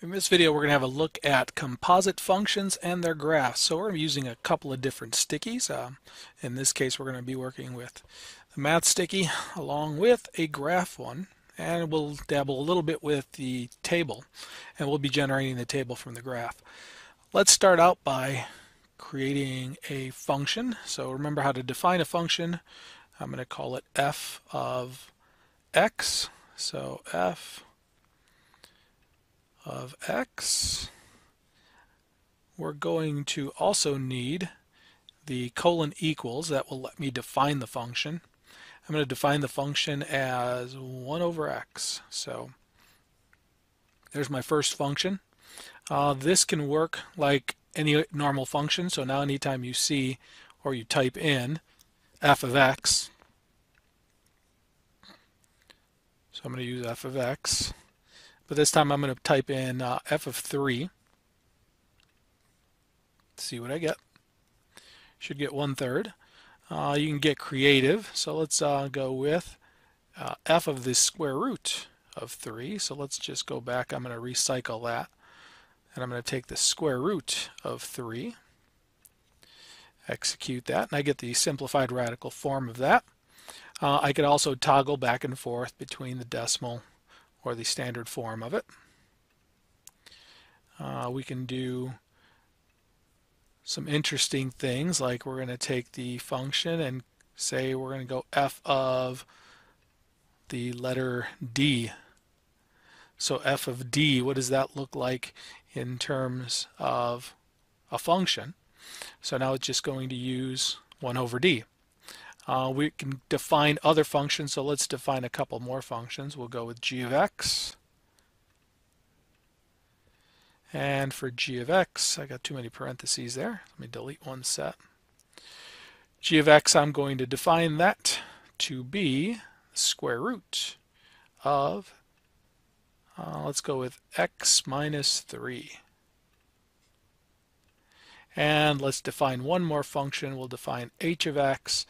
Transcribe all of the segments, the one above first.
In this video, we're going to have a look at composite functions and their graphs. So we're using a couple of different stickies. In this case, we're going to be working with the math sticky along with a graph one. And we'll dabble a little bit with the table. And we'll be generating the table from the graph. Let's start out by creating a function. So remember how to define a function. I'm going to call it f of x. So f of x. We're going to also need the colon equals. That will let me define the function. I'm going to define the function as 1 over x. So there's my first function. This can work like any normal function. So now anytime you see or you type in f of x, so I'm going to use f of x. But this time I'm going to type in f of 3. See what I get. Should get 1/3. You can get creative. So let's go with f of the square root of 3. So let's just go back. I'm going to recycle that. And I'm going to take the square root of 3. Execute that. And I get the simplified radical form of that. I could also toggle back and forth between the decimal or the standard form of it. We can do some interesting things, like we're going to take the function and say we're going to go f of the letter D. So f of D, what does that look like in terms of a function? So now it's just going to use 1 over D. We can define other functions, so let's define a couple more functions. We'll go with g of x. And for g of x, I got too many parentheses there. Let me delete one set. G of x, I'm going to define that to be the square root of, let's go with x minus 3. And let's define one more function. We'll define h of x,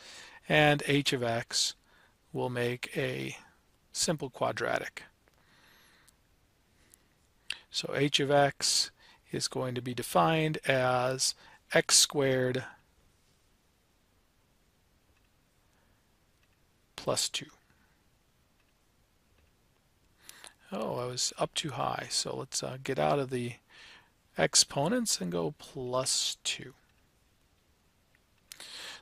and h of x will make a simple quadratic. So h of x is going to be defined as x squared plus 2. Oh, I was up too high, so let's get out of the exponents and go plus 2.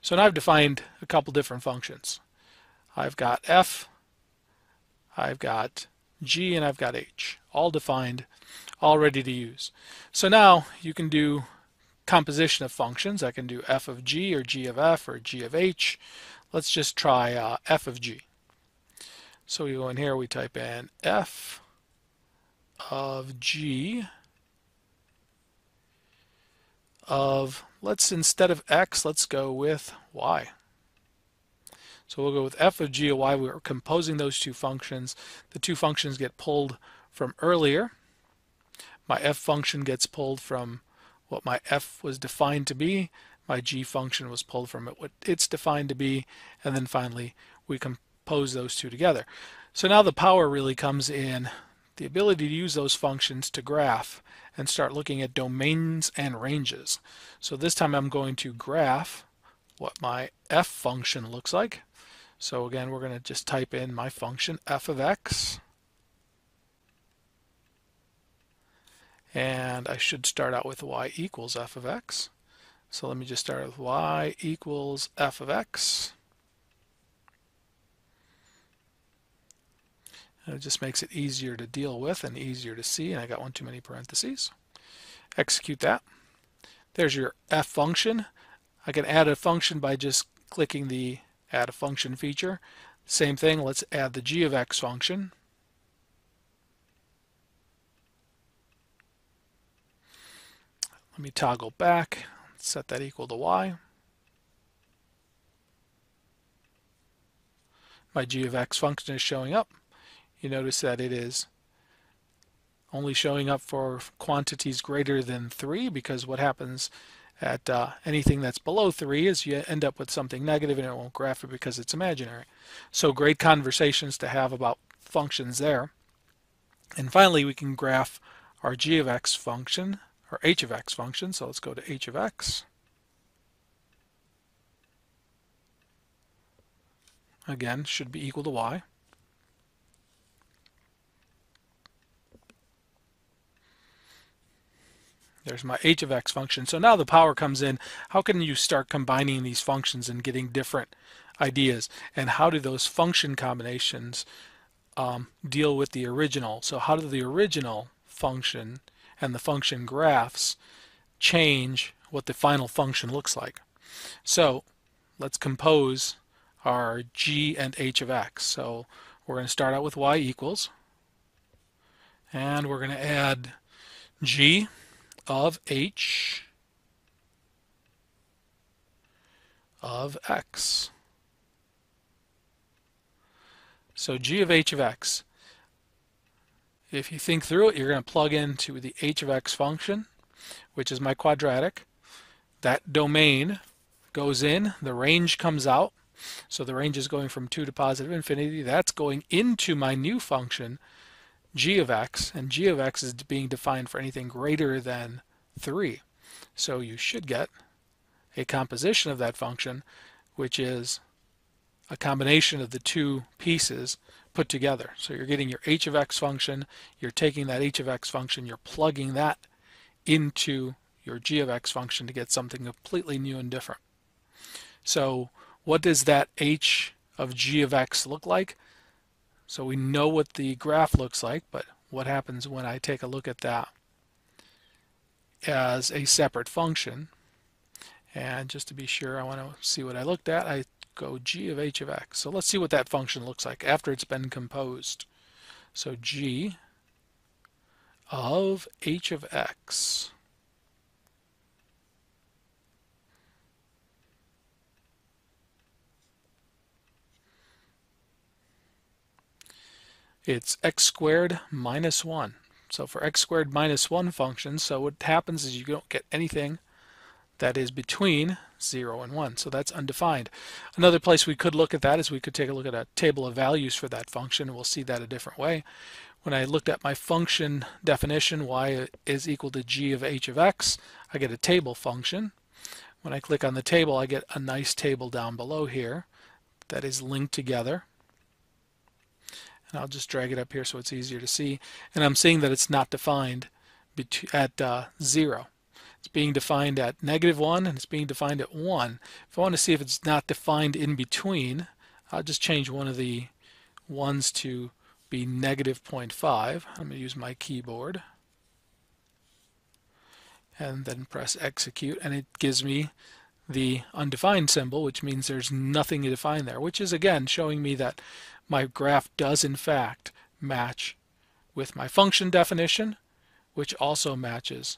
So now I've defined a couple different functions. I've got f, I've got g, and I've got h, all defined, all ready to use. So now you can do composition of functions. I can do f of g or g of f or g of h. Let's just try f of g. So we go in here, we type in f of g of, let's, instead of x, let's go with y. So we'll go with f of g of y. We're composing those two functions. The two functions get pulled from earlier. My f function gets pulled from what my f was defined to be. My g function was pulled from what it's defined to be. And then finally, we compose those two together. So now the power really comes in the ability to use those functions to graph and start looking at domains and ranges. So this time I'm going to graph what my f function looks like. So again, we're going to just type in my function f of x. And I should start out with y equals f of x. So let me just start with y equals f of x. And it just makes it easier to deal with and easier to see. And I got one too many parentheses. Execute that. There's your f function. I can add a function by just clicking the add a function feature. Same thing, let's add the g of x function. Let me toggle back, set that equal to y. My g of x function is showing up. You notice that it is only showing up for quantities greater than 3, because what happens at anything that's below 3 is you end up with something negative and it won't graph it because it's imaginary. So great conversations to have about functions there. And finally, we can graph our g of x function, or h of x function. So let's go to h of x. Again, should be equal to y. There's my h of x function. So now the power comes in. How can you start combining these functions and getting different ideas? And how do those function combinations deal with the original? So how do the original function and the function graphs change what the final function looks like? So let's compose our g and h of x. So we're going to start out with y equals, and we're going to add g of h of x. So g of h of x, if you think through it, you're going to plug into the h of x function, which is my quadratic. That domain goes in, the range comes out. So the range is going from 2 to positive infinity. That's going into my new function, g of x, and g of x is being defined for anything greater than 3. So you should get a composition of that function, which is a combination of the two pieces put together. So you're getting your h of x function, you're taking that h of x function, you're plugging that into your g of x function to get something completely new and different. So what does that h of g of x look like? So we know what the graph looks like, but what happens when I take a look at that as a separate function? And just to be sure, I want to see what I looked at. I go g of h of x. So let's see what that function looks like after it's been composed. So g of h of x. It's x squared minus 1. So for x squared minus 1 function, so what happens is you don't get anything that is between 0 and 1. So that's undefined. Another place we could look at that is we could take a look at a table of values for that function, and we'll see that a different way. When I looked at my function definition, y is equal to g of h of x, I get a table function. When I click on the table, I get a nice table down below here that is linked together. And I'll just drag it up here so it's easier to see. And I'm seeing that it's not defined at 0. It's being defined at -1 and it's being defined at 1. If I want to see if it's not defined in between, I'll just change one of the 1's to be -0.5. I'm going to use my keyboard and then press execute, and it gives me the undefined symbol, which means there's nothing to define there, which is again showing me that my graph does in fact match with my function definition, which also matches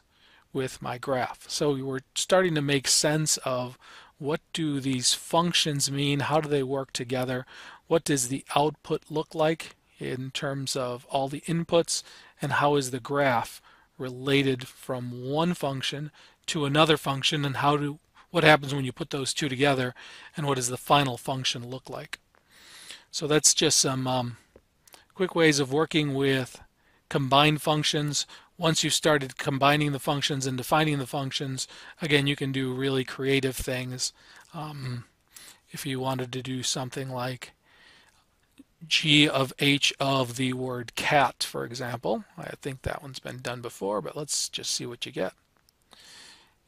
with my graph. So we're starting to make sense of what do these functions mean, how do they work together, what does the output look like in terms of all the inputs, and how is the graph related from one function to another function, and what happens when you put those two together, and what does the final function look like. So that's just some quick ways of working with combined functions. Once you've started combining the functions and defining the functions, again, you can do really creative things. If you wanted to do something like g of h of the word cat, for example, I think that one's been done before, but let's just see what you get.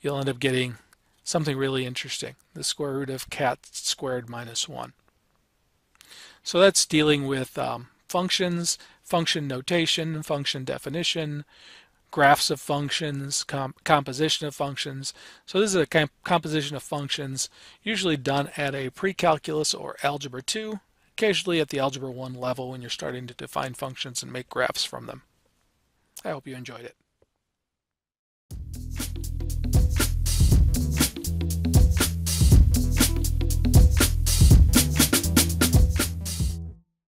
You'll end up getting something really interesting, the square root of cat squared minus 1. So that's dealing with functions, function notation, function definition, graphs of functions, composition of functions. So this is a composition of functions usually done at a pre-calculus or algebra 2, occasionally at the algebra 1 level when you're starting to define functions and make graphs from them. I hope you enjoyed it.